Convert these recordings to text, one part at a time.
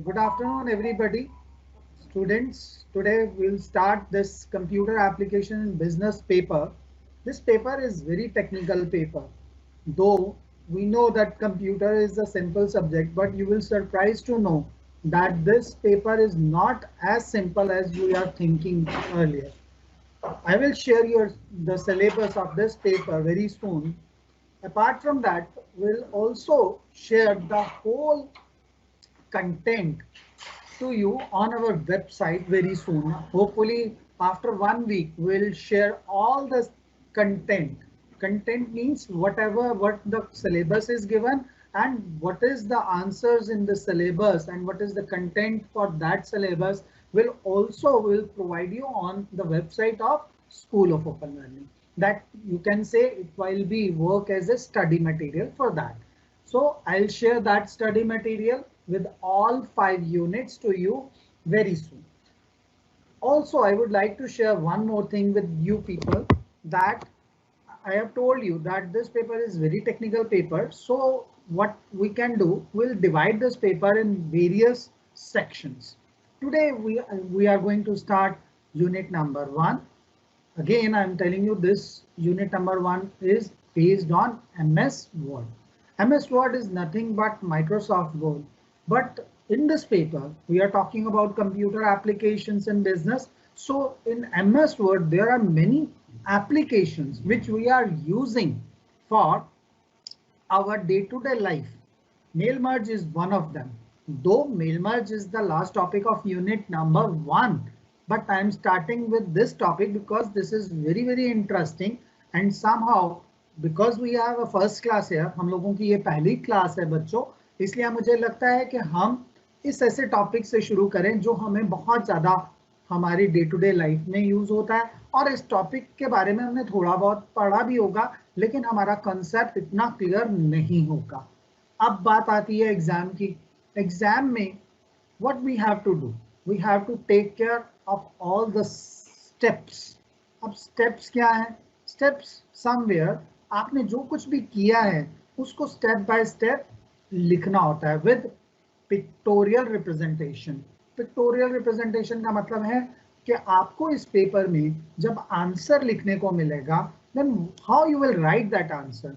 Good afternoon, everybody. Students, today we'll start this computer application in business paper. This paper is very technical paper. Though we know that computer is a simple subject, but you will surprised to know that this paper is not as simple as we are thinking earlier. I will share the syllabus of this paper very soon. Apart from that, we'll also share the whole content to you on our website very soon. Hopefully, after 1 week, we'll share all the content. Content means what the syllabus is given and what is the answers in the syllabus and what is the content for that syllabus will provide you on the website of School of Open Learning. That you can say it will be work as a study material for that. So I'll share that study material with all 5 units to you very soon. Also, I would like to share one more thing with you people, that I have told you that this paper is very technical paper. So what we can do, we'll divide this paper in various sections. Today we are going to start unit number 1. Again, I'm telling you this unit number 1 is based on MS Word. MS Word is nothing but Microsoft Word. But in this paper, we are talking about computer applications in business. So in MS Word, there are many applications which we are using for our day-to-day life. Mail merge is one of them. Though mail merge is the last topic of unit number 1, but I'm starting with this topic because this is very, very interesting, and somehow because we have a first class here, हम लोगों की ये पहली class है बच्चों, इसलिए मुझे लगता है कि हम इस ऐसे टॉपिक से शुरू करें जो हमें बहुत ज़्यादा हमारी डे टू डे लाइफ में यूज़ होता है, और इस टॉपिक के बारे में हमने थोड़ा बहुत पढ़ा भी होगा लेकिन हमारा कंसेप्ट इतना क्लियर नहीं होगा. अब बात आती है एग्जाम की. एग्जाम में what we have to do, we have to take care of all the steps. अब स्टेप्स क्या है? स्टेप्स समवेयर आपने जो कुछ भी किया है उसको स्टेप बाय स्टेप लिखना होता है with pictorial representation. Pictorial representation का मतलब है कि आपको इस पेपर में जब आंसर लिखने को मिलेगा, then how you will write that answer.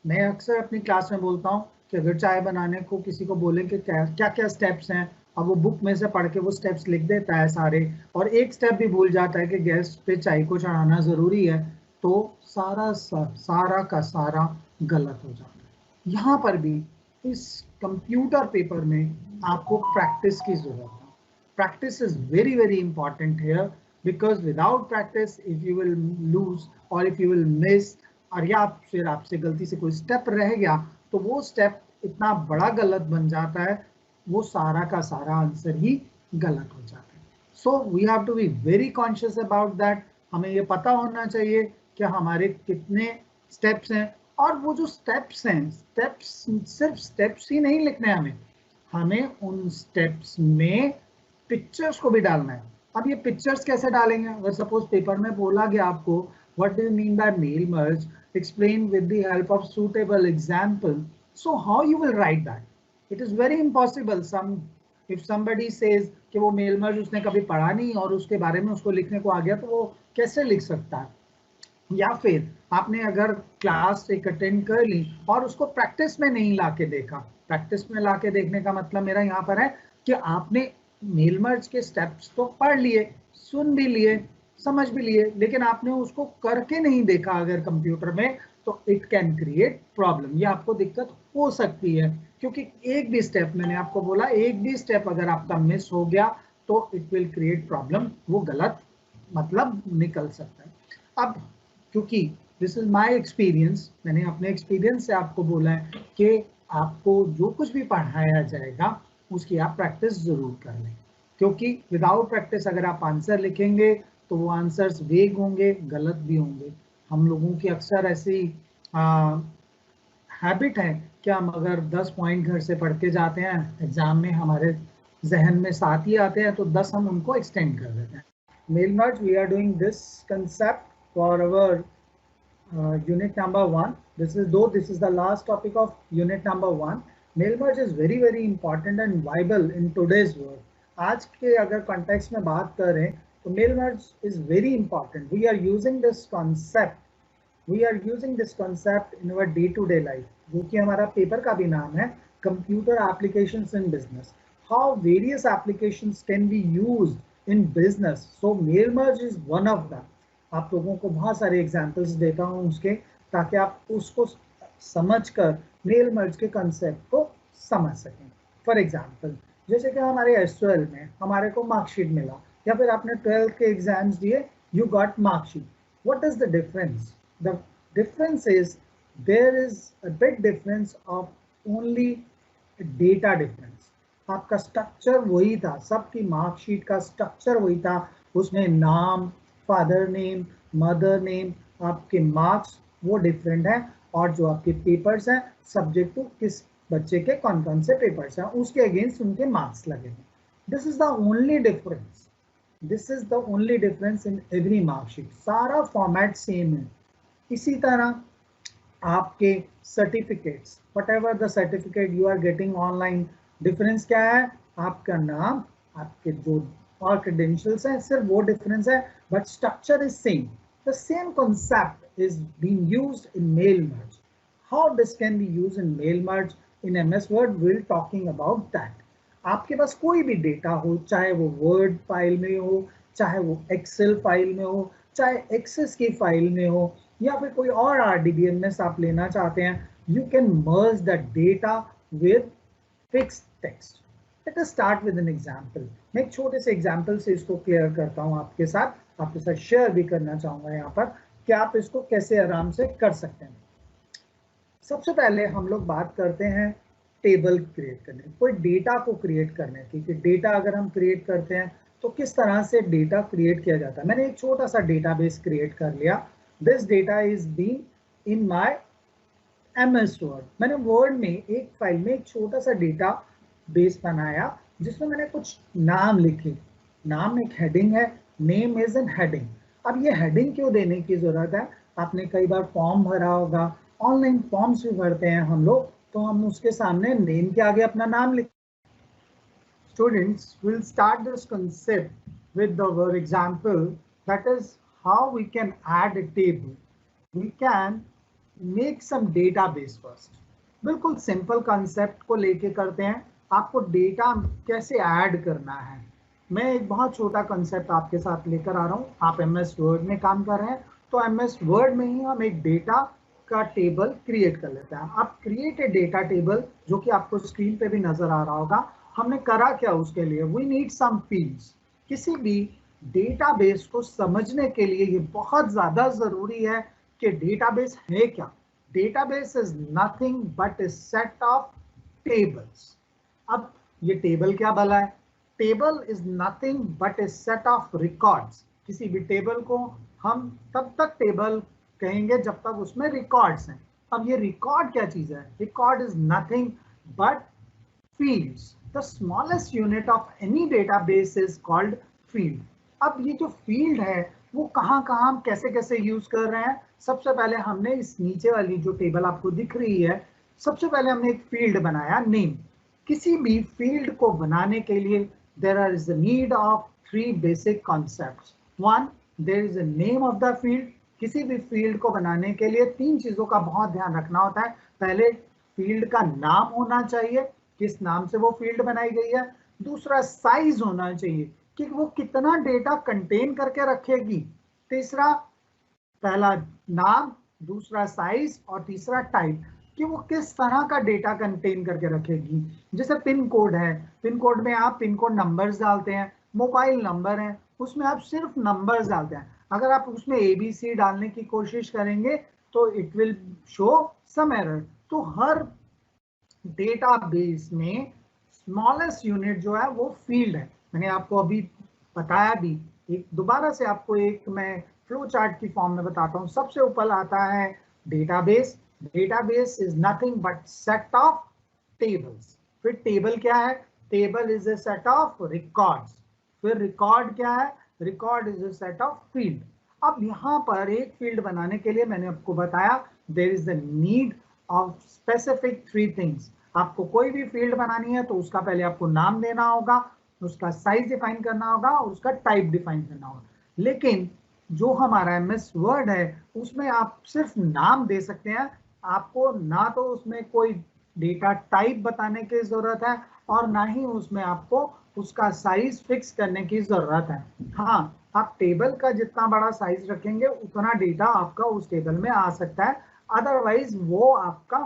मैं अक्सर अपनी क्लास में बोलता हूँ कि अगर चाय बनाने को किसी को बोलें कि क्या क्या स्टेप्स हैं, अब वो बुक में से पढ़ के वो स्टेप्स लिख देता है सारे, और एक स्टेप भी भूल जाता है कि गैस पे चाय को चढ़ाना ज़रूरी है, तो सारा का सारा गलत हो जाता है. यहाँ पर भी इस कंप्यूटर पेपर में आपको प्रैक्टिस की जरूरत है. Practice is very very important here, because without practice if you will lose और इफ यू विल मिस, और या फिर आपसे गलती से कोई स्टेप रह गया तो वो स्टेप इतना बड़ा गलत बन जाता है, वो सारा का सारा आंसर ही गलत हो जाता है. So we have to be very conscious about that. हमें ये पता होना चाहिए कि हमारे कितने स्टेप्स हैं, और वो जो स्टेप्स हैं, सिर्फ स्टेप्स ही नहीं लिखने हैं, हमें उन स्टेप्स में पिक्चर्स को भी डालना है. अब ये पिक्चर्स कैसे डालेंगे? अगर सपोज पेपर में बोला गया आपको what do you mean by mail merge, explain with the help of suitable example, so how you will write that? It is very impossible. If somebody says कि वो मेल मर्ज उसने कभी पढ़ा नहीं और उसके बारे में उसको लिखने को आ गया, तो वो कैसे लिख सकता है? या फिर आपने अगर क्लास एक अटेंड कर ली और उसको प्रैक्टिस में नहीं लाके देखा. प्रैक्टिस में लाके देखने का मतलब मेरा यहाँ पर है कि आपने मेल मर्ज के स्टेप्स तो पढ़ लिए, सुन भी लिए, समझ भी लिए, लेकिन आपने उसको करके नहीं देखा अगर कंप्यूटर में, तो इट कैन क्रिएट प्रॉब्लम. ये आपको दिक्कत हो सकती है, क्योंकि एक भी स्टेप, मैंने आपको बोला, एक भी स्टेप अगर आपका मिस हो गया तो इट विल क्रिएट प्रॉब्लम. वो गलत मतलब निकल सकता है. अब क्योंकि दिस इज माई एक्सपीरियंस, मैंने अपने एक्सपीरियंस से आपको बोला है कि आपको जो कुछ भी पढ़ाया जाएगा उसकी आप प्रैक्टिस जरूर कर लें, क्योंकि विदाउट प्रैक्टिस अगर आप आंसर लिखेंगे तो वो आंसर्स वेग होंगे, गलत भी होंगे. हम लोगों की अक्सर ऐसी हैबिट है कि हम अगर 10 पॉइंट घर से पढ़ के जाते हैं, एग्जाम में हमारे जहन में 7 ही आते हैं, तो 10 हम उनको एक्सटेंड कर देते हैं. Mail merge, we are doing this concept for our unit number 1. This is the last topic of unit number 1. Mail merge is very important and vital in today's world. आज के अगर context में बात करें तो mail merge is very important. We are using this concept in our day-to-day life, जो कि हमारा पेपर का भी नाम है Computer Applications in Business. How various applications can be used in business. So mail merge is one of them. आप लोगों को बहुत सारे एग्जाम्पल्स देता हूँ उसके, ताकि आप उसको समझकर मेल मर्ज के कंसेप्ट को समझ सकें. फॉर एग्जाम्पल, जैसे कि हमारे एसओएल में हमारे को मार्कशीट मिला, या फिर आपने 12th के एग्जाम्स दिए, you got marksheet. What is the difference? The difference is there is a big difference of only data difference. आपका स्ट्रक्चर वही था, सबकी मार्कशीट का स्ट्रक्चर वही था. उसमें नाम, फादर नेम, मदर नेम, आपके मार्क्स वो डिफरेंट है, और जो आपके पेपर्स हैं सब्जेक्ट टू किस बच्चे के कौन कौन से पेपर्स हैं उसके अगेंस्ट उनके मार्क्स लगे हैं. This is the only difference. This is the only difference in every marksheet. सारा फॉर्मेट सेम है. इसी तरह आपके certificates, whatever the certificate you are getting online, difference क्या है? आपका नाम, आपके जो और क्रेडेंशियल्स हैं, सिर्फ वो डिफरेंस है, but structure is same. The same concept is being used in mail merge. How this can be used in mail merge in MS Word, we'll talking about that. आपके पास कोई भी डेटा हो, चाहे वो वर्ड फाइल में हो, चाहे वो एक्सेल फाइल में हो, चाहे एक्सेस की फाइल में हो, या फिर कोई और RDBMS आप लेना चाहते हैं, you can merge the data with fixed text. Let us start with an example. मैं एक छोटे से एग्जाम्पल से इसको क्लियर करता हूँ आपके साथ शेयर भी करना चाहूंगा यहाँ पर कि आप इसको कैसे आराम से कर सकते हैं. सबसे पहले हम लोग बात करते हैं टेबल क्रिएट करने, कोई डेटा को क्रिएट करने की, कि डेटा अगर हम क्रिएट करते हैं तो किस तरह से डेटा क्रिएट किया जाता है. मैंने एक छोटा सा डेटाबेस क्रिएट कर लिया. This data is been in my MS word. मैंने वर्ड में एक फाइल में एक छोटा सा डेटा बेस बनाया जिसमें मैंने कुछ नाम लिखे. नाम एक हेडिंग है, नेम इज एन हेडिंग. अब ये हेडिंग क्यों देने की जरूरत है? आपने कई बार फॉर्म भरा होगा, ऑनलाइन फॉर्म्स भी भरते हैं हम लोग, तो हम उसके सामने नेम के आगे अपना नाम लिख. Students, will start this concept with our example, that is how we can add a table. We can make some database first. बिल्कुल सिंपल कंसेप्ट को लेके करते हैं. आपको डेटा कैसे ऐड करना है, मैं एक बहुत छोटा कंसेप्ट आपके साथ लेकर आ रहा हूँ. आप MS वर्ड में काम कर रहे हैं, तो MS वर्ड में ही हम एक डेटा का टेबल क्रिएट कर लेते हैं. आप क्रिएट ए डेटा टेबल, जो कि आपको स्क्रीन पे भी नजर आ रहा होगा. हमने करा क्या उसके लिए? We need some fields. किसी भी डेटाबेस को समझने के लिए ये बहुत ज्यादा जरूरी है कि डेटाबेस है क्या. Database is nothing but A set of tables. अब ये टेबल क्या भला है? Table is nothing but A set of records. किसी भी टेबल को हम तब तक टेबल कहेंगे जब तक उसमें रिकॉर्ड्स हैं. अब ये रिकॉर्ड क्या चीज है? Record is nothing but fields. The smallest unit of any database is called field. अब ये जो फील्ड है वो कहाँ कहाँ हम कैसे कैसे यूज कर रहे हैं? सबसे पहले हमने इस नीचे वाली जो टेबल आपको दिख रही है, सबसे पहले हमने एक फील्ड बनाया, नेम. किसी भी फील्ड को बनाने के लिए there is a need of 3 basic concepts. One, there is a name of the field. किसी भी फील्ड को बनाने के लिए 3 चीजों का बहुत ध्यान रखना होता है. पहले फील्ड का नाम होना चाहिए, किस नाम से वो फील्ड बनाई गई है. दूसरा, साइज होना चाहिए कि वो कितना डेटा कंटेन करके रखेगी. तीसरा, पहला नाम, दूसरा साइज, और तीसरा टाइप, कि वो किस तरह का डेटा कंटेन करके रखेगी. जैसे पिन कोड है, पिन कोड में आप पिन कोड नंबर्स डालते हैं. मोबाइल नंबर है, उसमें आप सिर्फ नंबर्स डालते हैं. अगर आप उसमें ABC डालने की कोशिश करेंगे तो it will show some error. तो हर डेटाबेस में स्मॉलेस्ट यूनिट जो है वो फील्ड है. मैंने आपको अभी बताया भी, एक दोबारा से आपको एक मैं फ्लो चार्ट की फॉर्म में बताता हूँ. सबसे ऊपर आता है database. Database is nothing but set of tables. फिर टेबल क्या है? Table is a set of records. फिर रिकॉर्ड क्या है? Record is a set of field. अब यहाँ पर एक फील्ड बनाने के लिए मैंने आपको बताया there is the need of specific 3 things. आपको कोई भी फील्ड बनानी है तो उसका पहले आपको नाम देना होगा, उसका साइज डिफाइन करना होगा और उसका टाइप डिफाइन करना होगा। लेकिन जो हमारा MS वर्ड है उसमें आप सिर्फ नाम दे सकते हैं, आपको ना तो उसमें कोई डेटा टाइप बताने की जरूरत है और ना ही उसमें आपको उसका साइज फिक्स करने की जरूरत है। हाँ, आप टेबल का जितना बड़ा साइज रखेंगे उतना डेटा आपका उस टेबल में आ सकता है, अदरवाइज वो आपका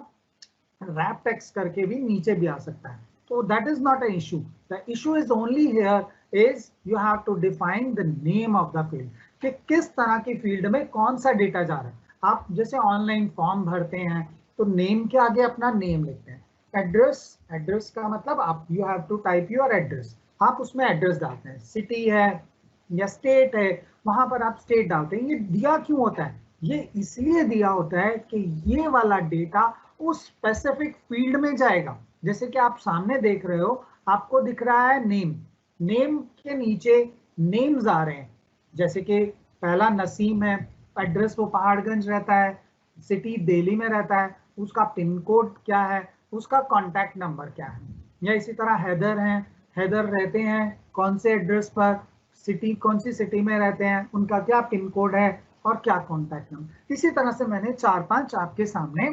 रैप टेक्स्ट करके भी नीचे भी आ सकता है। तो that is not a issue. The issue is only here is you have to define the name of the field, कि किस तरह की फील्ड में कौन सा डेटा जा रहा है। आप जैसे ऑनलाइन फॉर्म भरते हैं तो नेम के आगे अपना नेम लिखते हैं। एड्रेस, एड्रेस का मतलब आप you have to type your address, आप उसमें एड्रेस डालते हैं। सिटी है या स्टेट है, वहां पर आप स्टेट डालते हैं। ये दिया क्यों होता है? ये इसलिए दिया होता है कि ये वाला डेटा उस स्पेसिफिक फील्ड में जाएगा। जैसे कि आप सामने देख रहे हो, आपको दिख रहा है नेम, नेम के नीचे नेम्स आ रहे हैं, जैसे कि पहला नसीम है, एड्रेस वो पहाड़गंज रहता है, सिटी दिल्ली में रहता है, उसका पिन कोड क्या है, उसका कॉन्टैक्ट नंबर क्या है। या इसी तरह हैदर हैं, हैदर रहते हैं कौन से एड्रेस पर, सिटी कौन सी सिटी में रहते हैं, उनका क्या पिन कोड है और क्या कॉन्टैक्ट नंबर। इसी तरह से मैंने 4-5 आपके सामने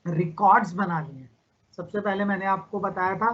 रिकॉर्ड्स बना लिए। सबसे पहले मैंने आपको बताया था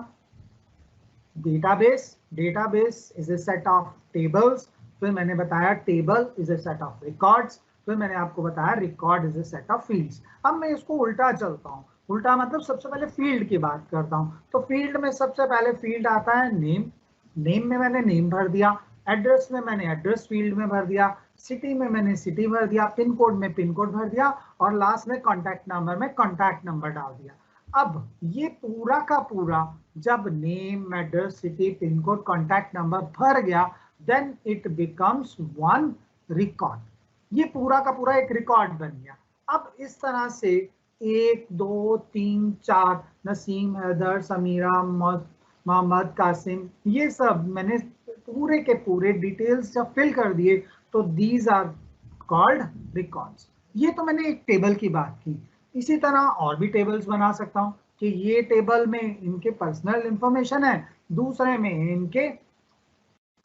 database, database is a set of tables. फिर मैंने बताया table is a set of records. फिर मैंने आपको बताया record is a set of fields. अब मैं इसको उल्टा चलता हूँ, उल्टा मतलब सबसे पहले फील्ड की बात करता हूँ। तो फील्ड में सबसे पहले फील्ड आता है नेम, नेम में मैंने नेम भर दिया, एड्रेस में मैंने एड्रेस फील्ड में भर दिया, सिटी में मैंने सिटी भर दिया, पिन कोड में पिन कोड भर दिया और लास्ट में कॉन्टैक्ट नंबर में कॉन्टैक्ट नंबर डाल दिया। अब ये पूरा का पूरा जब name, address, city, pin code, contact number भर गया, then it becomes one record. ये पूरा का पूरा एक रिकॉर्ड बन गया। अब इस तरह से 1 2 3 4 नसीम, हैदर, समीरा, मोहम्मद, कासिम, ये सब मैंने पूरे के पूरे डिटेल्स जब फिल कर दिए तो दीज आर कॉल्ड रिकॉर्ड्स। ये तो मैंने एक टेबल की बात की। इसी तरह और भी टेबल्स बना सकता हूँ कि ये टेबल में इनके पर्सनल इंफॉर्मेशन है, दूसरे में इनके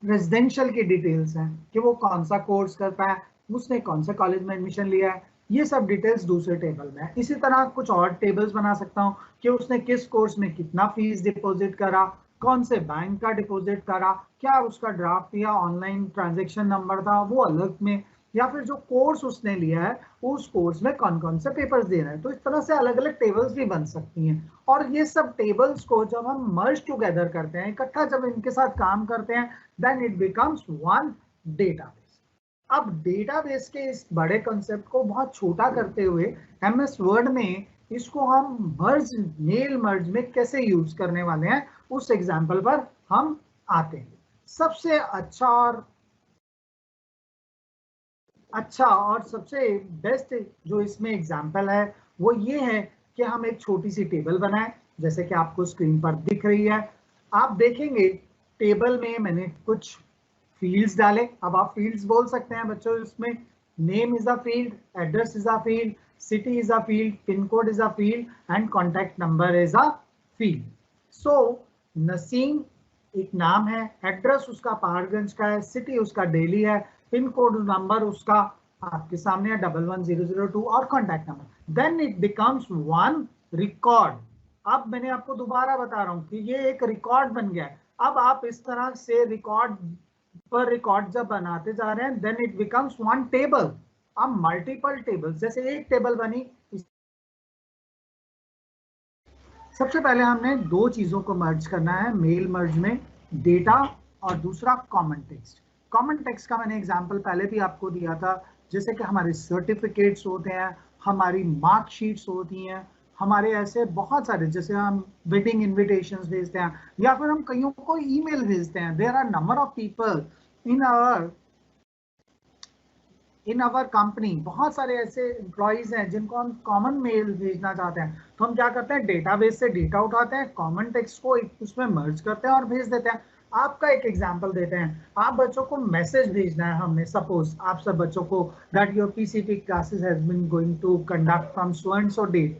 रेजिडेंशियल की डिटेल्स हैं कि वो कौन सा कोर्स करता है, उसने कौन से कॉलेज में एडमिशन लिया है, ये सब डिटेल्स दूसरे टेबल में है। इसी तरह कुछ और टेबल्स बना सकता हूँ कि उसने किस कोर्स में कितना फीस डिपॉजिट करा, कौन से बैंक का डिपॉजिट करा, क्या उसका ड्राफ्ट या ऑनलाइन ट्रांजैक्शन नंबर था वो अलग में, या फिर जो कोर्स उसने लिया है उस कोर्स में कौन कौन से पेपर्स दे रहे हैं। तो इस तरह से अलग अलग टेबल्स भी बन सकती हैं। और ये सब टेबल्स को जब हम मर्ज टुगेदर करते हैं, इकट्ठा जब इनके साथ काम करते हैं, then it becomes one database. अब डेटाबेस के इस बड़े कंसेप्ट को बहुत छोटा करते हुए MS वर्ड में इसको हम मर्ज, मेल मर्ज में कैसे यूज करने वाले हैं, उस एग्जांपल पर हम आते हैं। सबसे अच्छा और सबसे बेस्ट जो इसमें एग्जांपल है वो ये है कि हम एक छोटी सी टेबल बनाएं, जैसे कि आपको स्क्रीन पर दिख रही है। आप देखेंगे टेबल में मैंने कुछ फील्ड्स डाले। अब आप फील्ड्स बोल सकते हैं बच्चों, इसमें name is a field, address is a field, city is a field, pin code is a field and contact number is a field. So Naseem एक नाम है, एड्रेस उसका पहाड़गंज का है, सिटी उसका दिल्ली है, पिन कोड नंबर उसका आपके सामने है 11002 और contact number. Then it becomes one record. अब मैंने आपको दोबारा बता रहा हूं कि ये एक रिकॉर्ड बन गया है। अब आप इस तरह से रिकॉर्ड पर रिकॉर्ड जब बनाते जा रहे हैं, then it becomes one table. अब मल्टीपल टेबल, जैसे एक टेबल बनी, सबसे पहले हमने दो चीजों को मर्ज करना है मेल मर्ज में, डेटा और दूसरा कॉमन टेक्स्ट। कॉमन टेक्स्ट का मैंने एग्जांपल पहले भी आपको दिया था, जैसे कि हमारे सर्टिफिकेट्स होते हैं, हमारी मार्कशीट्स होती हैं, हमारे ऐसे बहुत सारे, जैसे हम वेडिंग इनविटेशंस भेजते हैं या फिर हम कईयों को ईमेल भेजते हैं। There are number of people in our company, बहुत सारे ऐसे एम्प्लॉइज हैं जिनको हम कॉमन मेल भेजना चाहते हैं। तो हम क्या करते हैं, डेटाबेस से डेटा उठाते हैं, कॉमन टेक्स्ट को उसमें मर्ज करते हैं और भेज देते हैं। आपका एक एग्जांपल देते हैं, आप बच्चों को मैसेज भेजना है, हमने सपोज आप सब बच्चों को that your PCT classes has been going to conduct from so and so date,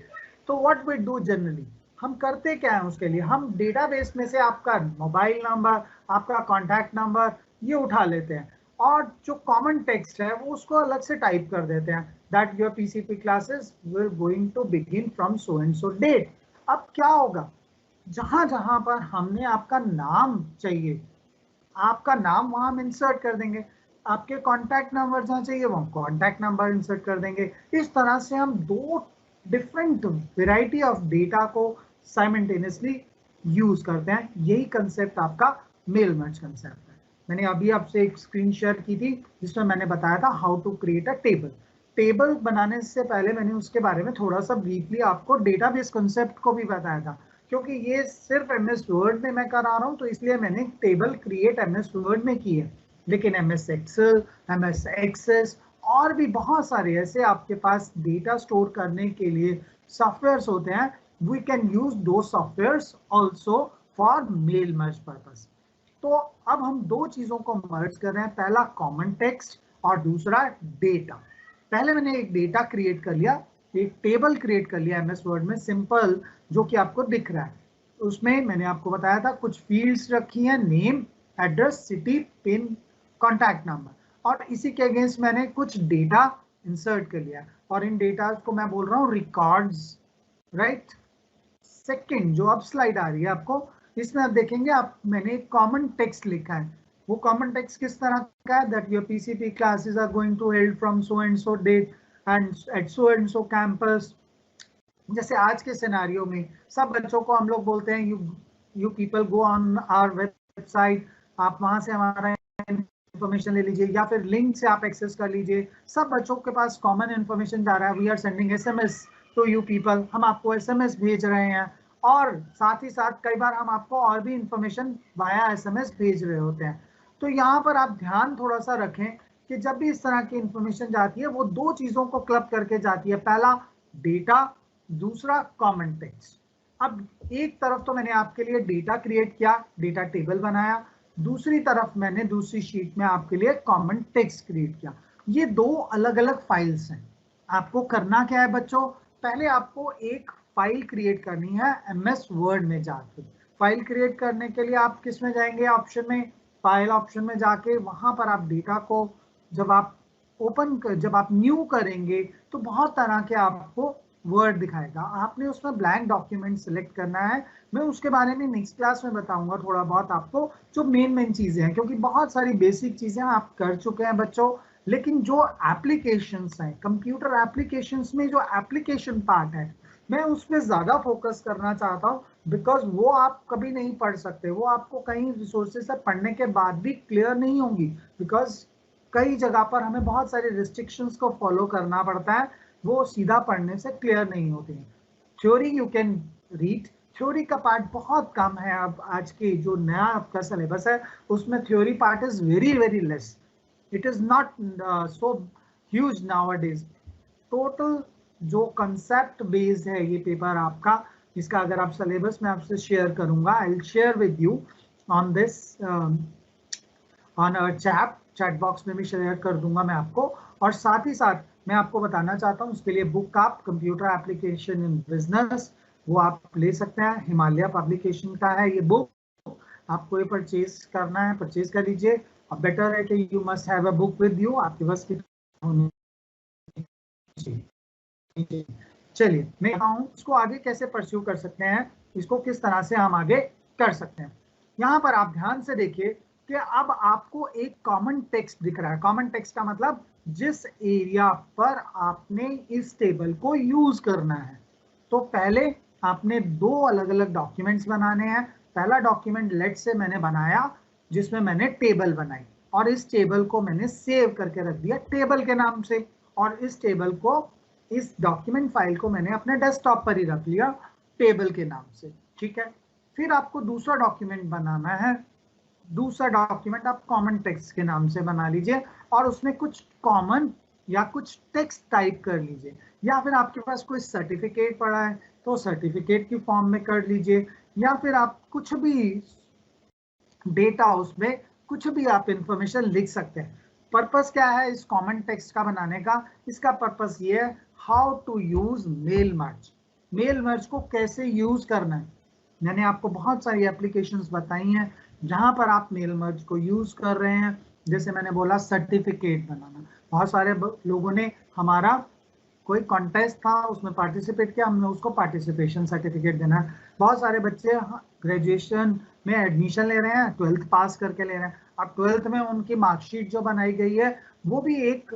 तो व्हाट वी डू जनरली, हम करते क्या है उसके लिए, हम डेटाबेस में से आपका मोबाइल नंबर, आपका कॉन्टैक्ट नंबर ये उठा लेते हैं और जो कॉमन टेक्स्ट है वो उसको अलग से टाइप कर देते हैं that your PCP classes will going to begin from so and so date. अब क्या होगा, जहां जहां पर हमने आपका नाम चाहिए, आपका नाम वहां हम इंसर्ट कर देंगे, आपके कॉन्टैक्ट नंबर जहां चाहिए वहां कॉन्टैक्ट नंबर इंसर्ट कर देंगे। इस तरह से हम दो डिफरेंट वेराइटी ऑफ डेटा को साइमल्टेनियसली यूज करते हैं। यही कंसेप्ट आपका मेल मर्ज कंसेप्ट है। मैंने अभी आपसे एक स्क्रीन शेयर की थी जिसमें मैंने बताया था how to create a table. Table बनाने से पहले मैंने उसके बारे में थोड़ा सा ब्रीफली आपको डेटाबेस कंसेप्ट को भी बताया था, क्योंकि ये सिर्फ एमएस वर्ड में मैं करा रहा हूं तो इसलिए मैंने टेबल क्रिएट एमएस वर्ड में की है, लेकिन एमएस एक्सेल, एमएस एक्सेस और भी बहुत सारे ऐसे आपके पास डेटा स्टोर करने के लिए सॉफ्टवेयर्स होते हैं, we can use those softwares also for mail merge purpose. तो अब हम दो चीजों को मर्ज कर रहे हैं, पहला कॉमन टेक्स्ट और दूसरा डेटा। पहले मैंने एक डेटा क्रिएट कर लिया, एक टेबल क्रिएट कर लिया एमएस वर्ड में सिंपल, जो कि आपको दिख रहा है। उसमें मैंने आपको बताया था कुछ फील्ड्स रखी हैं, name, address, city, pin, contact number, और इसी के अगेंस्ट मैंने कुछ डेटा इंसर्ट कर लिया और इन डेटा को मैं बोल रहा हूँ रिकॉर्ड्स, राइट। सेकंड जो अब स्लाइड आ रही है आपको, इसमें आप देखेंगे आप मैंने कॉमन टेक्स्ट लिखा है। वो कॉमन टेक्स्ट किस तरह का है, that your PCP classes are going to held from so and so date and at so and so campus. जैसे आज के सिनेरियो में सब बच्चों को हम लोग बोलते हैं you people go on our website, आप वहां से हमारा इंफॉर्मेशन ले लीजिए या फिर लिंक से आप एक्सेस कर लीजिए। सब बच्चों के पास कॉमन इंफॉर्मेशन जा रहा है, we are sending SMS to you people, हम आपको एसएमएस भेज रहे हैं और साथ ही साथ कई बार हम आपको और भी इंफॉर्मेशन वाया एसएमएस भेज रहे होते हैं। तो यहाँ पर आप ध्यान थोड़ा सा रखें कि जब भी इस तरह की इंफॉर्मेशन जाती है वो दो चीजों को क्लब करके जाती है, पहला डेटा, दूसरा कॉमन टेक्स्ट। अब एक तरफ तो मैंने आपके लिए डेटा क्रिएट किया, डेटा टेबल बनाया, दूसरी तरफ मैंने दूसरी शीट में आपके लिए कॉमन टेक्स्ट क्रिएट किया। ये दो अलग अलग फाइल्स हैं। आपको करना क्या है बच्चों, पहले आपको एक फाइल क्रिएट करनी है एमएस वर्ड में जाके। फाइल क्रिएट करने के लिए आप किस में जाएंगे, ऑप्शन में, फाइल ऑप्शन में जाके वहां पर आप डेटा को जब आप जब आप न्यू करेंगे तो बहुत तरह के आपको वर्ड दिखाएगा, आपने उसमें ब्लैंक डॉक्यूमेंट सिलेक्ट करना है। मैं उसके बारे में नेक्स्ट क्लास में बताऊंगा थोड़ा बहुत आपको, जो मेन चीजें हैं, क्योंकि बहुत सारी बेसिक चीजें आप कर चुके हैं बच्चों, लेकिन जो एप्लीकेशंस हैं, कंप्यूटर एप्लीकेशंस में जो एप्लीकेशन पार्ट है, मैं उस पर ज्यादा फोकस करना चाहता हूँ, बिकॉज वो आप कभी नहीं पढ़ सकते, वो आपको कहीं रिसोर्सेज से पढ़ने के बाद भी क्लियर नहीं होंगी, बिकॉज कई जगह पर हमें बहुत सारे रिस्ट्रिक्शंस को फॉलो करना पड़ता है, वो सीधा पढ़ने से क्लियर नहीं होती है। Theory you can read, theory का पार्ट बहुत कम है। अब आज के जो नया आपका सिलेबस है उसमें theory part is very very less, it is not so huge nowadays. Total जो कंसेप्ट बेस्ड है ये पेपर आपका, इसका अगर आप सिलेबस में आपसे शेयर करूंगा, I will share with you on this on our chat box में भी शेयर कर दूंगा मैं आपको। और साथ ही साथ मैं आपको बताना चाहता हूँ उसके लिए बुक आप कंप्यूटर एप्लीकेशन इन बिजनेस वो आप ले सकते हैं, हिमालय पब्लिकेशन का है ये बुक, आपको ये परचेज करना है, परचेज कर लीजिए। अब बेटर है कि you must have a book with you, आपके पास की चलिए मैं हूँ इसको आगे कैसे परस्यू कर सकते हैं, इसको किस तरह से हम आगे कर सकते हैं। यहाँ पर आप ध्यान से देखिए कि अब आपको एक कॉमन टेक्स्ट दिख रहा है। कॉमन टेक्स्ट का मतलब जिस एरिया पर आपने इस टेबल को यूज करना है। तो पहले आपने दो अलग अलग डॉक्यूमेंट्स बनाने हैं। पहला डॉक्यूमेंट लेट से मैंने बनाया जिसमें मैंने टेबल बनाई और इस टेबल को मैंने सेव करके रख दिया टेबल के नाम से, और इस टेबल को, इस डॉक्यूमेंट फाइल को मैंने अपने डेस्कटॉप पर ही रख लिया टेबल के नाम से, ठीक है। फिर आपको दूसरा डॉक्यूमेंट बनाना है, दूसरा डॉक्यूमेंट आप कॉमन टेक्स्ट के नाम से बना लीजिए और उसमें कुछ कॉमन या कुछ टेक्स्ट टाइप कर लीजिए, या फिर आपके पास कोई सर्टिफिकेट पड़ा है तो सर्टिफिकेट की फॉर्म में कर लीजिए, या फिर आप कुछ भी डेटा, उसमें कुछ भी आप इंफॉर्मेशन लिख सकते हैं। पर्पस क्या है इस कॉमन टेक्स्ट का बनाने का? इसका पर्पस ये है how to use mail merge. Mail merge को कैसे यूज करना है। मैंने आपको बहुत सारी एप्लीकेशंस बताई हैं जहां पर आप मेल मर्ज को यूज कर रहे हैं। जैसे मैंने बोला सर्टिफिकेट बनाना, बहुत सारे लोगों ने हमारा कोई कॉन्टेस्ट था उसमें पार्टिसिपेट किया, हमने उसको पार्टिसिपेशन सर्टिफिकेट देना है। बहुत सारे बच्चे ग्रेजुएशन में एडमिशन ले रहे हैं, 12th पास करके ले रहे हैं। अब 12th में उनकी मार्कशीट जो बनाई गई है वो भी एक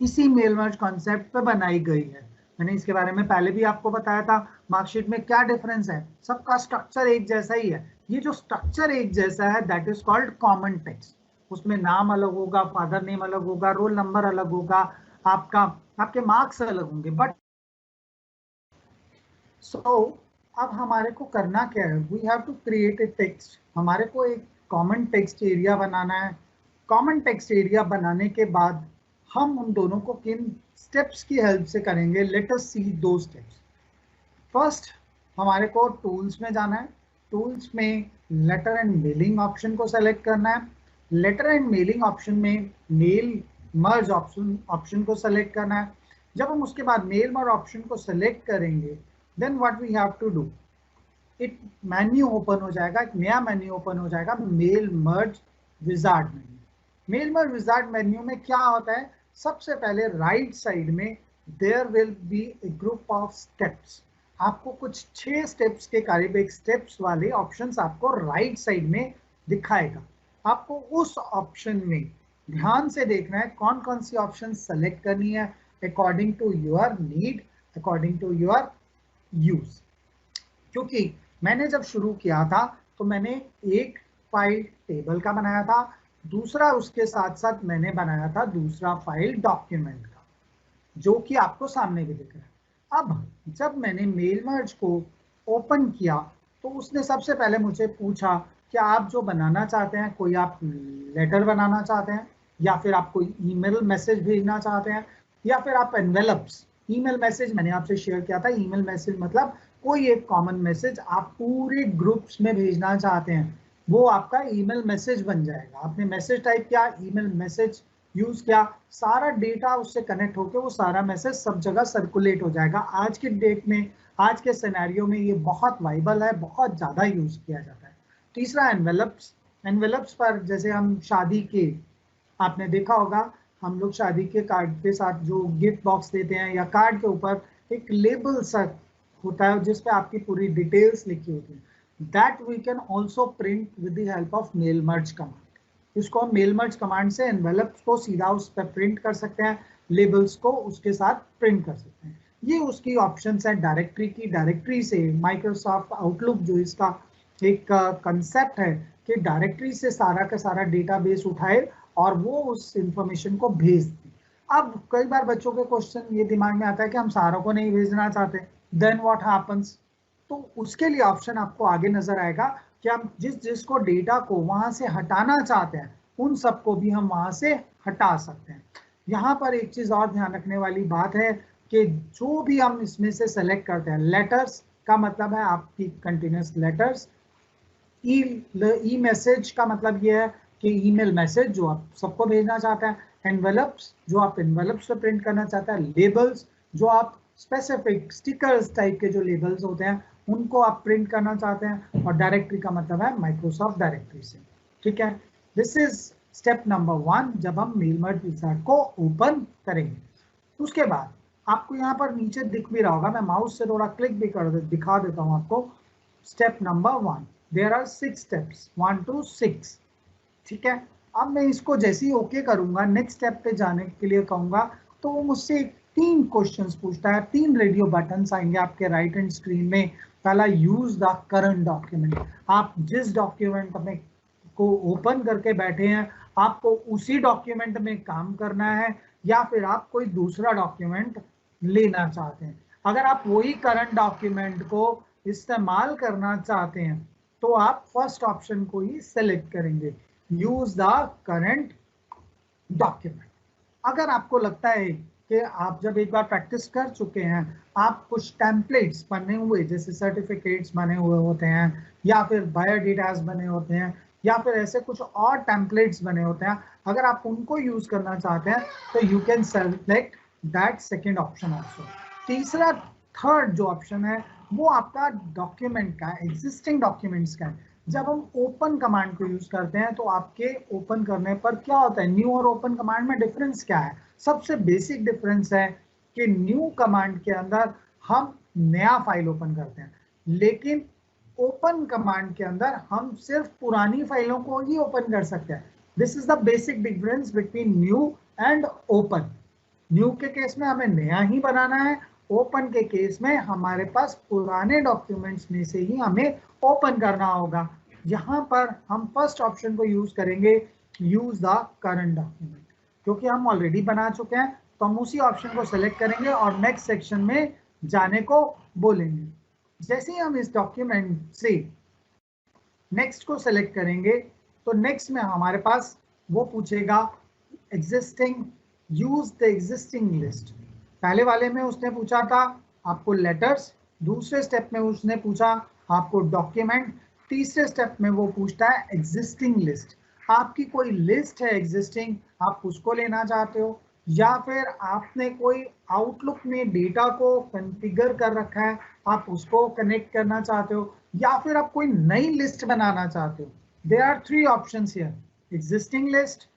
इसी मेल मर्ज कॉन्सेप्ट पे बनाई गई है। मैंने इसके बारे में पहले भी आपको बताया था। मार्कशीट में क्या डिफरेंस है? सबका स्ट्रक्चर एक जैसा ही है। ये जो स्ट्रक्चर एक जैसा है that is called common text. उसमें नाम अलग होगा, फादर नेम अलग होगा, रोल नंबर अलग होगा, आपका आपके मार्क्स अलग होंगे, बट अब हमारे को करना क्या है? We have to create a text. हमारे को एक कॉमन टेक्स्ट एरिया बनाना है। कॉमन टेक्स्ट एरिया बनाने के बाद हम उन दोनों को किन स्टेप्स की हेल्प से करेंगे? लेट अस सी दो स्टेप्स। फर्स्ट, हमारे को टूल्स में जाना है। टूल्स में लेटर एंड मेलिंग ऑप्शन को सेलेक्ट करना है। लेटर एंड मेलिंग ऑप्शन में मेल मर्ज ऑप्शन को सेलेक्ट करना है। जब हम उसके बाद मेल मर्ज ऑप्शन को सेलेक्ट करेंगे, then what we have to do, एक मेन्यू ओपन हो जाएगा, एक नया मेन्यू ओपन हो जाएगा, mail merge wizard menu. Mail merge wizard menu में क्या होता है? सबसे पहले राइट साइड में there will be a group of steps. आपको कुछ 6 स्टेप्स के करीब एक स्टेप्स वाले ऑप्शंस आपको राइट साइड में दिखाएगा। आपको उस ऑप्शन में ध्यान से देखना है कौन कौन सी ऑप्शन सेलेक्ट करनी है according to your need, according to your use. क्योंकि मैंने जब शुरू किया था तो मैंने एक फाइल टेबल का बनाया था, दूसरा उसके साथ साथ मैंने बनाया था दूसरा फाइल डॉक्यूमेंट का, जो कि आपको सामने भी दिख रहा है। अब जब मैंने मेल मर्ज को ओपन किया तो उसने सबसे पहले मुझे पूछा कि आप जो बनाना चाहते हैं, कोई आप लेटर बनाना चाहते हैं, या फिर आप कोई ईमेल मैसेज भेजना चाहते हैं, या फिर आप एनवेलप्स। ईमेल मैसेज मैंने आपसे शेयर किया था। ईमेल मैसेज मतलब कोई एक कॉमन मैसेज आप पूरे ग्रुप्स में भेजना चाहते हैं, वो आपका ईमेल मैसेज बन जाएगा। आपने मैसेज टाइप किया, ईमेल मैसेज यूज किया, सारा डेटा उससे कनेक्ट होकर वो सारा मैसेज सब जगह सर्कुलेट हो जाएगा। आज के डेट में, आज के सिनेरियो में ये बहुत वाइबल है, बहुत ज्यादा यूज किया जाता है। तीसरा एनवेलप्स। एनवेलप्स पर जैसे हम शादी के, आपने देखा होगा हम लोग शादी के कार्ड के साथ जो गिफ्ट बॉक्स देते हैं या कार्ड के ऊपर एक लेबल सा होता है जिसपे आपकी पूरी डिटेल्स लिखी होती है। That we can also print with the help of mail merge command. इसको हम मेल मर्ज कमांड से एनवेलप्स को सीधा उस पर प्रिंट कर सकते हैं, लेबल्स को उसके साथ प्रिंट कर सकते हैं। ये उसकी ऑप्शंस है डायरेक्टरी की। डायरेक्टरी से माइक्रोसॉफ्ट आउटलुक जो इसका एक कंसेप्ट है कि डायरेक्टरी से सारा का सारा डेटाबेस उठाए और वो उस इंफॉर्मेशन को भेज दे। अब कई बार बच्चों के क्वेश्चन ये दिमाग में आता है कि हम सारों को नहीं भेजना चाहते, देन व्हाट हैपेंस? तो उसके लिए ऑप्शन आपको आगे नजर आएगा कि हम जिस जिसको डेटा को वहां से हटाना चाहते हैं उन सबको भी हम वहां से हटा सकते हैं। यहाँ पर एक चीज और ध्यान रखने वाली बात है कि जो भी हम इसमें से सेलेक्ट करते हैं, लेटर्स का मतलब है आपकी कंटिन्यूस लेटर्स, ई मैसेज का मतलब ये है कि ईमेल मैसेज जो आप सबको भेजना चाहते हैं, एनवेलप्स जो आप एनवेलप्स पे प्रिंट करना चाहते हैं, लेबल्स जो आप स्पेसिफिक स्टिकर्स टाइप के जो लेबल्स होते हैं उनको आप प्रिंट करना चाहते हैं, और डायरेक्टरी का मतलब है माइक्रोसॉफ्ट डायरेक्टरी से। ठीक है, दिस इज स्टेप नंबर 1 जब हम मेल मर्ज विजार्ड को ओपन करेंगे। उसके बाद आपको यहाँ पर नीचे दिख भी रहा होगा, मैं माउस से थोड़ा क्लिक भी कर दिखा देता हूँ आपको। Step number 1, there are 6 steps, 1 to 6। ठीक है, अब मैं इसको जैसे ही ओके करूंगा, नेक्स्ट स्टेप पे जाने के लिए कहूंगा, तो वो मुझसे 3 क्वेश्चंस पूछता है। 3 रेडियो बटन्स आएंगे आपके राइट हैंड स्क्रीन में। पहला, यूज द करंट डॉक्यूमेंट। आप जिस डॉक्यूमेंट में को ओपन करके बैठे हैं आपको उसी डॉक्यूमेंट में काम करना है, या फिर आप कोई दूसरा डॉक्यूमेंट लेना चाहते हैं। अगर आप वही करंट डॉक्यूमेंट को इस्तेमाल करना चाहते हैं तो आप फर्स्ट ऑप्शन को ही सेलेक्ट करेंगे, यूज द करंट डॉक्यूमेंट। अगर आपको लगता है कि आप जब एक बार प्रैक्टिस कर चुके हैं, आप कुछ टेम्पलेट्स बने हुए जैसे सर्टिफिकेट्स बने हुए होते हैं या फिर बायोडेटास बने होते हैं या फिर ऐसे कुछ और टेम्पलेट्स बने होते हैं, अगर आप उनको यूज करना चाहते हैं तो you can select that second option also. तीसरा थर्ड जो ऑप्शन है वो आपका डॉक्यूमेंट का है, एग्जिस्टिंग डॉक्यूमेंट्स का है। जब हम ओपन कमांड को यूज करते हैं तो आपके ओपन करने पर क्या होता है, न्यू और ओपन कमांड में डिफरेंस क्या है? सबसे बेसिक डिफरेंस है कि न्यू कमांड के अंदर हम नया फाइल ओपन करते हैं, लेकिन ओपन कमांड के अंदर हम सिर्फ पुरानी फाइलों को ही ओपन कर सकते हैं। This is the basic difference between new and open. New के केस में हमें नया ही बनाना है, ओपन के केस में हमारे पास पुराने डॉक्यूमेंट्स में से ही हमें ओपन करना होगा। यहाँ पर हम फर्स्ट ऑप्शन को यूज करेंगे, यूज द करंट डॉक्यूमेंट, क्योंकि हम ऑलरेडी बना चुके हैं तो हम उसी ऑप्शन को सेलेक्ट करेंगे और नेक्स्ट सेक्शन में जाने को बोलेंगे। जैसे ही हम इस डॉक्यूमेंट से नेक्स्ट को सेलेक्ट करेंगे तो नेक्स्ट में हमारे पास वो पूछेगा existing, use the existing list. पहले वाले में उसने पूछा था आपको लेटर्स, दूसरे स्टेप में उसने पूछा आपको डॉक्यूमेंट, तीसरे स्टेप में वो पूछता है एग्जिस्टिंग लिस्ट। आपकी कोई लिस्ट है एग्जिस्टिंग, आप उसको लेना चाहते हो, या फिर आपने कोई आउटलुक में डेटा को कॉन्फ़िगर कर रखा है, आप उसको कनेक्ट करना चाहते हो, या फिर आप कोई नई लिस्ट बनाना चाहते हो। There are three options here, existing list,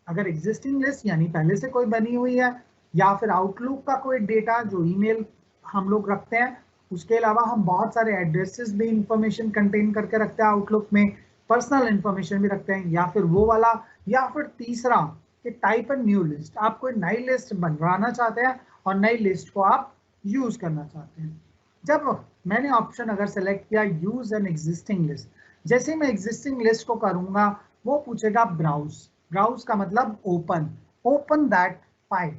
अगर एग्जिस्टिंग लिस्ट यानी पहले से कोई बनी हुई है, या फिर आउटलुक का कोई डेटा जो ईमेल हम लोग रखते हैं, उसके अलावा हम बहुत सारे एड्रेसेस भी इंफॉर्मेशन कंटेन करके रखते हैं आउटलुक में, पर्सनल इंफॉर्मेशन भी रखते हैं, या फिर वो वाला, या फिर तीसरा कि टाइप एंड न्यू लिस्ट, आप कोई नई लिस्ट बनवाना चाहते हैं और नई लिस्ट को आप यूज करना चाहते हैं। जब मैंने ऑप्शन अगर सेलेक्ट किया यूज एन एग्जिस्टिंग लिस्ट, जैसे मैं एग्जिस्टिंग लिस्ट को करूंगा वो पूछेगा ब्राउज। ब्राउज का मतलब open, open that file.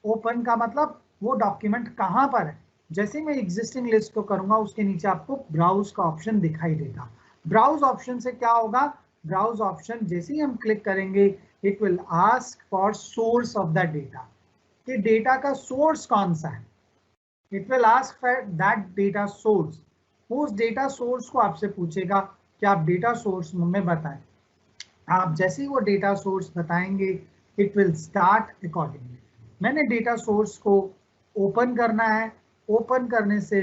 Open का मतलब वो डॉक्यूमेंट कहाँ पर है। जैसे मैं एग्जिस्टिंग लिस्ट को करूंगा उसके नीचे आपको ब्राउज का ऑप्शन दिखाई देगा। ब्राउज ऑप्शन से क्या होगा, ब्राउज ऑप्शन जैसे ही हम क्लिक करेंगे it will ask for source of the data, कि डेटा का सोर्स कौन सा है। It will ask for that data source, उस डेटा सोर्स को आपसे पूछेगा कि आप डेटा सोर्स में बताएं। आप जैसे ही वो डेटा सोर्स बताएंगे इट विल स्टार्ट अकॉर्डिंगली। मैंने डेटा सोर्स को ओपन करना है, ओपन करने से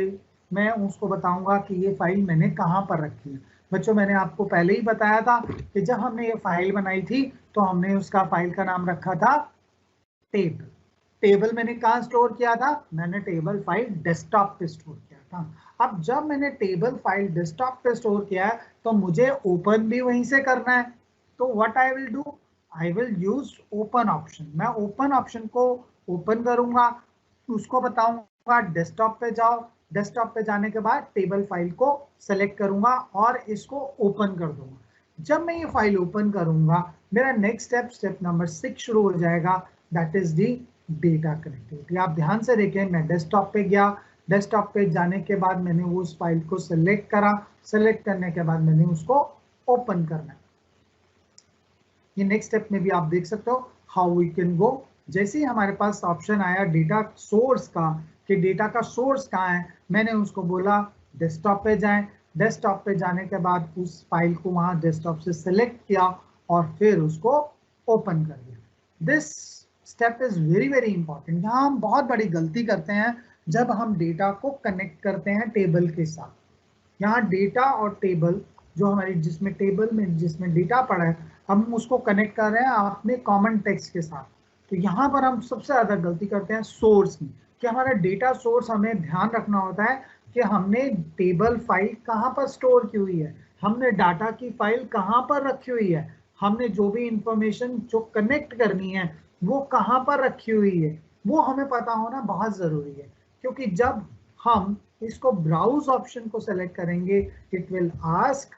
मैं उसको बताऊंगा कि ये फाइल मैंने कहाँ पर रखी है। बच्चों मैंने आपको पहले ही बताया था कि जब हमने ये फाइल बनाई थी तो हमने उसका फाइल का नाम रखा था टेबल। टेबल मैंने कहाँ स्टोर किया था, मैंने टेबल फाइल डेस्कटॉप पे स्टोर किया था। अब जब मैंने टेबल फाइल डेस्कटॉप पे स्टोर किया है तो मुझे ओपन भी वहीं से करना है। तो what I will do, I will use open option. मैं ओपन ऑप्शन को ओपन करूंगा, उसको बताऊंगा डेस्कटॉप पे जाओ, डेस्कटॉप पे जाने के बाद टेबल फाइल को सेलेक्ट करूंगा और इसको ओपन कर दूंगा। जब मैं ये फाइल ओपन करूंगा मेरा नेक्स्ट स्टेप, स्टेप नंबर 6 शुरू हो जाएगा, that is the data connectivity. आप ध्यान से देखें, मैं डेस्कटॉप पे गया, डेस्कटॉप पे जाने के बाद मैंने उस फाइल को सेलेक्ट करा, सेलेक्ट करने के बाद मैंने उसको ओपन करना है। ये नेक्स्ट स्टेप में भी आप देख सकते हो हाउ वी कैन गो। जैसे ही हमारे पास ऑप्शन आया डेटा सोर्स का कि डेटा का सोर्स कहाँ है, मैंने उसको बोला डेस्कटॉप पे जाएं। डेस्कटॉप पे जाने के बाद उस फाइल को वहां डेस्कटॉप से सेलेक्ट किया और फिर उसको ओपन कर दिया। This step is very very important. यहाँ हम बहुत बड़ी गलती करते हैं जब हम डेटा को कनेक्ट करते हैं टेबल के साथ। यहाँ डेटा और टेबल जो हमारी जिसमें टेबल में जिसमें डेटा पड़ा है हम उसको कनेक्ट कर रहे हैं अपने कॉमन टेक्स्ट के साथ। तो यहाँ पर हम सबसे ज्यादा गलती करते हैं सोर्स में, कि हमारा डेटा सोर्स हमें ध्यान रखना होता है कि हमने टेबल फाइल कहाँ पर स्टोर की हुई है, हमने डाटा की फाइल कहाँ पर रखी हुई है, हमने जो भी इंफॉर्मेशन जो कनेक्ट करनी है वो कहाँ पर रखी हुई है, वो हमें पता होना बहुत जरूरी है। क्योंकि जब हम इसको ब्राउज ऑप्शन को सेलेक्ट करेंगे इट विल आस्क,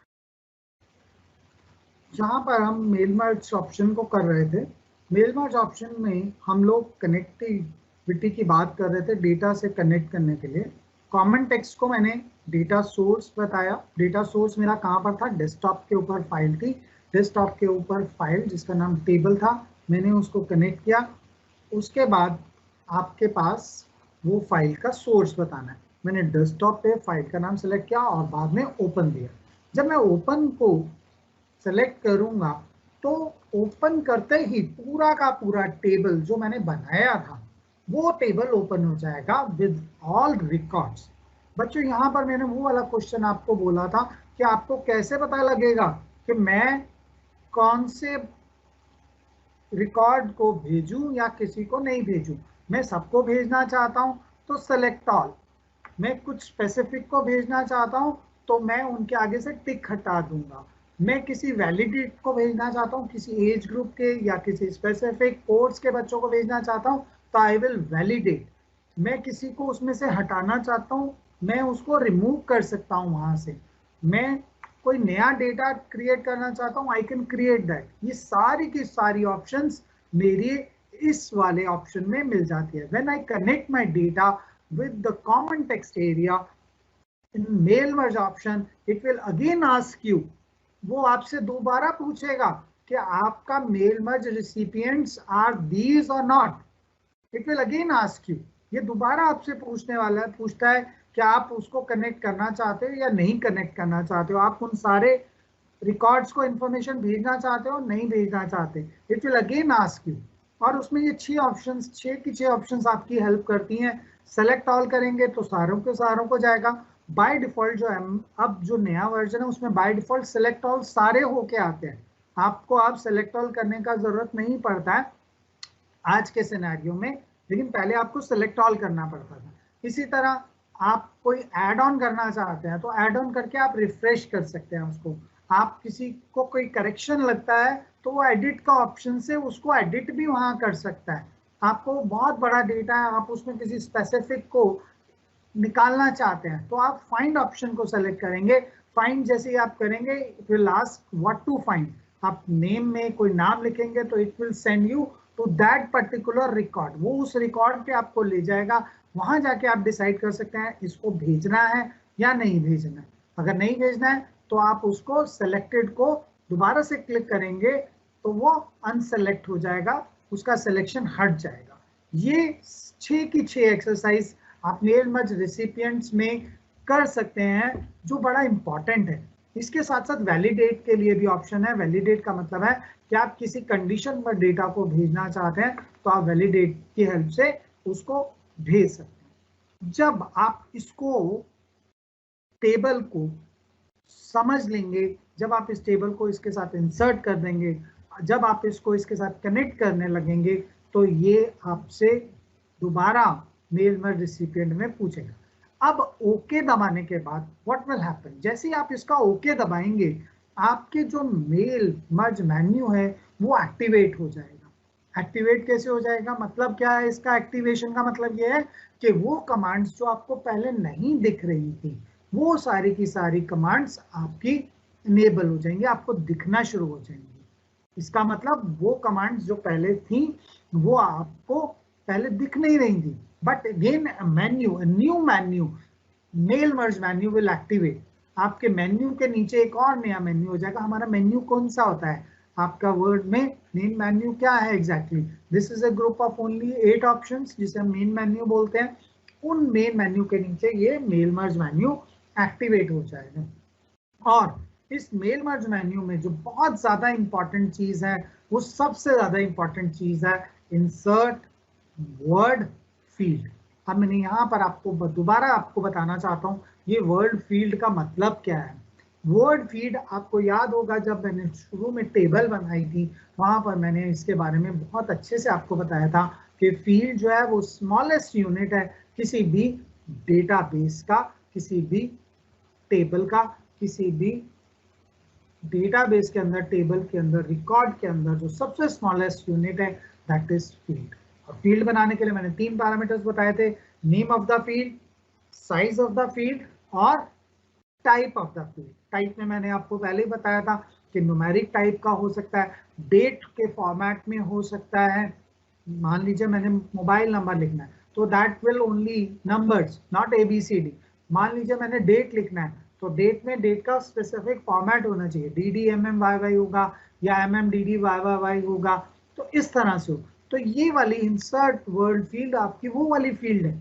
जहां पर हम मेल मर्ज ऑप्शन को कर रहे थे, मेल मर्ज ऑप्शन में हम लोग कनेक्टिविटी की बात कर रहे थे डेटा से कनेक्ट करने के लिए। कॉमन टेक्स्ट को मैंने डेटा सोर्स बताया, डेटा सोर्स मेरा कहाँ पर था, डेस्कटॉप के ऊपर फाइल थी, डेस्कटॉप के ऊपर फाइल जिसका नाम टेबल था, मैंने उसको कनेक्ट किया। उसके बाद आपके पास वो फाइल का सोर्स बताना है, मैंने डेस्कटॉप पे फाइल का नाम सेलेक्ट किया और बाद में ओपन दिया। जब मैं ओपन को सेलेक्ट करूंगा तो ओपन करते ही पूरा का पूरा टेबल जो मैंने बनाया था वो टेबल ओपन हो जाएगा विद ऑल रिकॉर्ड्स। बच्चों यहाँ पर मैंने वो वाला क्वेश्चन आपको बोला था कि आपको कैसे पता लगेगा कि मैं कौन से रिकॉर्ड को भेजूं या किसी को नहीं भेजूं। मैं सबको भेजना चाहता हूं तो सेलेक्ट ऑल, मैं कुछ स्पेसिफिक को भेजना चाहता हूं तो मैं उनके आगे से टिक हटा दूंगा। मैं किसी वैलिडेट को भेजना चाहता हूं, किसी एज ग्रुप के या किसी स्पेसिफिक कोर्स के बच्चों को भेजना चाहता हूं तो आई विल वैलिडेट। मैं किसी को उसमें से हटाना चाहता हूं, मैं उसको रिमूव कर सकता हूं वहां से। मैं कोई नया डेटा क्रिएट करना चाहता हूं, आई कैन क्रिएट दैट। ये सारी की सारी ऑप्शंस मेरी इस वाले ऑप्शन में मिल जाती है। When I connect my data with the common text area in mail merge option, it will again ask you, वो आपसे दोबारा पूछेगा कि आपका मेल मर्ज रिसिपिएंट्स आर दीज और not. It will again ask you, ये दोबारा आपसे पूछने वाला है, पूछता है कि आप उसको कनेक्ट करना चाहते हो या नहीं कनेक्ट करना चाहते हो, आप उन सारे रिकॉर्ड्स को इंफॉर्मेशन भेजना चाहते हो नहीं भेजना चाहते। It will again ask you. और उसमें ये 6 ऑप्शंस, 6 की 6 ऑप्शंस आपकी हेल्प करती हैं। सेलेक्ट ऑल करेंगे तो सारों के सारों को जाएगा। बाय डिफॉल्ट जो अब जो नया वर्जन है उसमें बाय डिफॉल्ट सेलेक्ट ऑल सारे होके आते हैं। आपको आप सेलेक्ट ऑल करने का जरूरत नहीं पड़ता है आज के सिनेरियो में, लेकिन पहले आपको सेलेक्ट ऑल करना पड़ता था। इसी तरह आप कोई ऐड ऑन करना चाहते हैं तो ऐड ऑन करके आप रिफ्रेश कर सकते हैं उसको। आप किसी को कोई करेक्शन लगता है तो वो एडिट का ऑप्शन से उसको एडिट भी वहां कर सकता है। आपको बहुत बड़ा डेटा है, आप उसमें किसी स्पेसिफिक को निकालना चाहते हैं तो आप फाइंड ऑप्शन को सेलेक्ट करेंगे। फाइंड जैसे ही आप करेंगे it will ask what to find. आप नेम में कोई नाम लिखेंगे तो it will send you to that particular record, वो उस रिकॉर्ड पे आपको ले जाएगा। वहां जाके आप डिसाइड कर सकते हैं इसको भेजना है या नहीं भेजना है। अगर नहीं भेजना है तो आप उसको सेलेक्टेड को दोबारा से क्लिक करेंगे तो वो अनसेलेक्ट हो जाएगा, उसका सिलेक्शन हट जाएगा। ये 6 की 6 एक्सरसाइज आप मेल मर्ज रिसिपिएंट्स में कर सकते हैं जो बड़ा इंपॉर्टेंट है। इसके साथ साथ वैलिडेट के लिए भी ऑप्शन है। वैलिडेट का मतलब है कि आप किसी कंडीशन पर डेटा को भेजना चाहते हैं तो आप वैलिडेट की हेल्प से उसको भेज सकते हैं। जब आप इसको टेबल को समझ लेंगे, जब आप इस टेबल को इसके साथ इंसर्ट कर देंगे, जब आप इसको इसके साथ कनेक्ट करने लगेंगे तो ये आपसे दोबारा मेल मर्ज रिसिपिएंट में पूछेगा। अब ओके दबाने के बाद व्हाट विल हैपन, जैसे ही आप इसका ओके दबाएंगे आपके जो मेल मर्ज मेन्यू है वो एक्टिवेट हो जाएगा। एक्टिवेट कैसे हो जाएगा, मतलब क्या है इसका एक्टिवेशन का मतलब ये है कि वो कमांड्स जो आपको पहले नहीं दिख रही थी वो सारी की सारी कमांड्स आपकी इनेबल हो जाएंगी, आपको दिखना शुरू हो जाएंगी। इसका मतलब वो कमांड्स जो पहले थी वो आपको पहले दिख नहीं रही थी, but again menu, new menu, mail merge menu will activate. आपके मेन्यू के नीचे एक और नया मेन्यू हो जाएगा। हमारा मेन्यू कौन सा होता है आपका वर्ड में, मेन मेन्यू क्या है exactly, this is a group of only 8 options जिसे हम मेन मेन्यू बोलते हैं। उन मेन मेन्यू के नीचे ये मेल मर्ज मेन्यू एक्टिवेट हो जाएगा। और इस मेल मर्ज मेन्यू में जो बहुत ज्यादा इंपॉर्टेंट चीज है वो सबसे ज्यादा इंपॉर्टेंट चीज है इंसर्ट वर्ड फील्ड। अब मैंने यहाँ पर आपको दोबारा आपको बताना चाहता हूँ ये वर्ड फील्ड का मतलब क्या है। वर्ड फील्ड आपको याद होगा जब मैंने शुरू में टेबल बनाई थी वहां पर मैंने इसके बारे में बहुत अच्छे से आपको बताया था कि फील्ड जो है वो स्मॉलेस्ट यूनिट है किसी भी डेटाबेस का, किसी भी टेबल का, किसी भी डेटाबेस के अंदर, टेबल के अंदर, रिकॉर्ड के अंदर जो सबसे स्मॉलेस्ट यूनिट है दैट इज फील्ड। और फील्ड बनाने के लिए मैंने 3 पैरामीटर्स बताए थे, name of the field, size of the field और type of the field. Type में मैंने आपको पहले ही बताया था कि न्यूमेरिक टाइप का हो सकता है, डेट के फॉर्मेट में हो सकता है। मान लीजिए मैंने मोबाइल नंबर लिखना है तो that will only numbers not ABCD। मान लीजिए मैंने डेट लिखना है तो डेट में डेट का स्पेसिफिक फॉर्मेट होना चाहिए, DDMMYY होगा या MMDDYYY होगा, तो इस तरह से हो। तो ये वाली इंसर्ट वर्ड फील्ड आपकी वो वाली फील्ड है,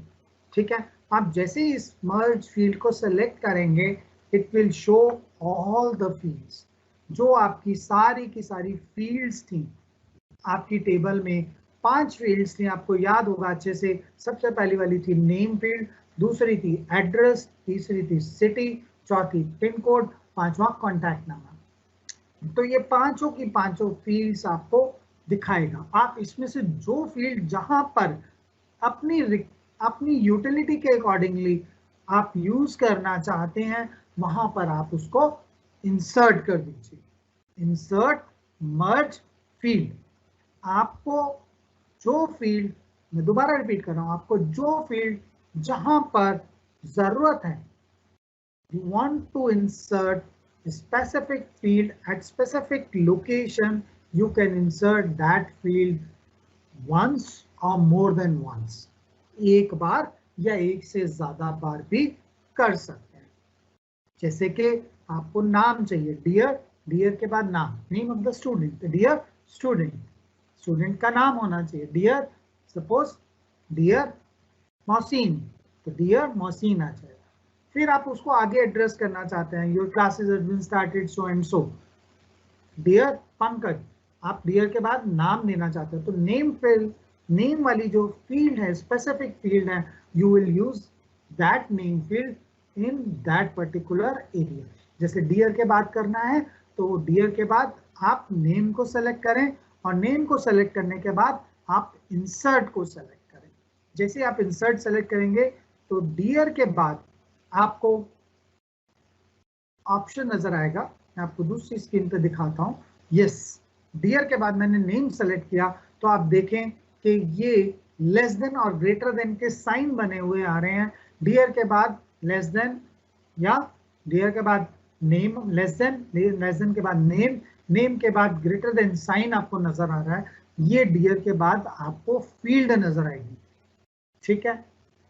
ठीक है। आप जैसे ही इस मर्ज फील्ड को सेलेक्ट करेंगे it will show all the fields. जो आपकी सारी की सारी फील्ड्स थी, आपकी टेबल में 5 फील्ड्स थी, आपको याद होगा अच्छे से। सबसे पहली वाली थी नेम फील्ड, दूसरी थी एड्रेस, तीसरी थी सिटी, चौथी पिन कोड, पांचवा कॉन्टैक्ट नंबर। तो ये पांचों की पांचों फील्ड्स आपको दिखाएगा। आप इसमें से जो फील्ड जहां पर अपनी अपनी यूटिलिटी के अकॉर्डिंगली आप यूज करना चाहते हैं, वहां पर आप उसको इंसर्ट कर दीजिए। इंसर्ट मर्ज फील्ड। आपको जो फील्ड, मैं दोबारा रिपीट कर रहा हूं, आपको जो फील्ड जहां पर जरूरत है, you want to insert a specific field at specific location, you can insert that field once or more than once. एक बार या एक से ज्यादा बार भी कर सकते हैं। जैसे कि आपको नाम चाहिए, डियर, डियर के बाद नाम, name of the student, dear student, student का नाम होना चाहिए डियर, सपोज डियर मोहसिन, तो डियर मोहसिन आ जाएगा। फिर आप उसको आगे एड्रेस करना चाहते हैं, your classes have been started so and so, dear Pankaj, आप डियर के बाद नाम देना चाहते हैं, तो नेम फील्ड, नेम वाली जो फील्ड है, स्पेसिफिक फील्ड है, you will use that name field in that particular area. जैसे डियर के बाद करना है, तो डियर के बाद आप नेम को सेलेक्ट करें, और नेम को सेलेक्ट करने के बाद आप इंसर्ट को सेलेक्ट करें। जैसे आप इंसर्ट सेलेक्ट करेंगे, तो डियर के बाद आपको ऑप्शन नजर आएगा। मैं आपको दूसरी स्क्रीन पे दिखाता हूँ। यस, डियर के बाद मैंने नेम सेलेक्ट किया, तो आप देखें कि ये लेस देन और ग्रेटर देन के साइन बने हुए आ रहे हैं। डियर के बाद लेस देन, या डियर के बाद नेम, लेस देन के बाद नेम, नेम के बाद ग्रेटर देन साइन आपको नजर आ रहा है। ये डियर के बाद आपको फील्ड नजर आएगी। ठीक है,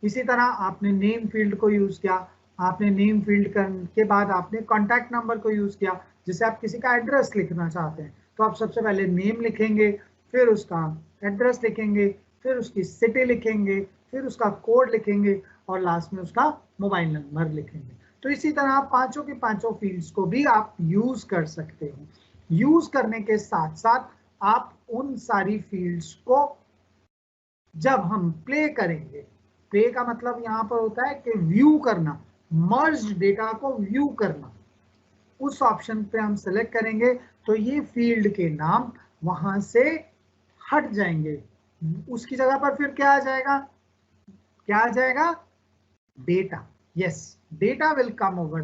इसी तरह आपने नेम फील्ड को यूज किया, आपने नेम फील्ड के बाद आपने कॉन्टैक्ट नंबर को यूज किया। जैसे आप किसी का एड्रेस लिखना चाहते हैं, तो आप सबसे पहले नेम लिखेंगे, फिर उसका एड्रेस लिखेंगे, फिर उसकी सिटी लिखेंगे, फिर उसका कोड लिखेंगे, और लास्ट में उसका मोबाइल नंबर लिखेंगे। तो इसी तरह आप पांचों की पांचों फील्ड्स को भी आप यूज कर सकते हो। यूज करने के साथ साथ आप उन सारी फील्ड्स को जब हम प्ले करेंगे, प्ले का मतलब यहां पर होता है कि व्यू करना, मर्ज डेटा को व्यू करना, उस ऑप्शन पे हम सेलेक्ट करेंगे, तो ये फील्ड के नाम वहां से हट जाएंगे। उसकी जगह पर फिर क्या आ जाएगा, क्या आ जाएगा, data. Yes, data will come over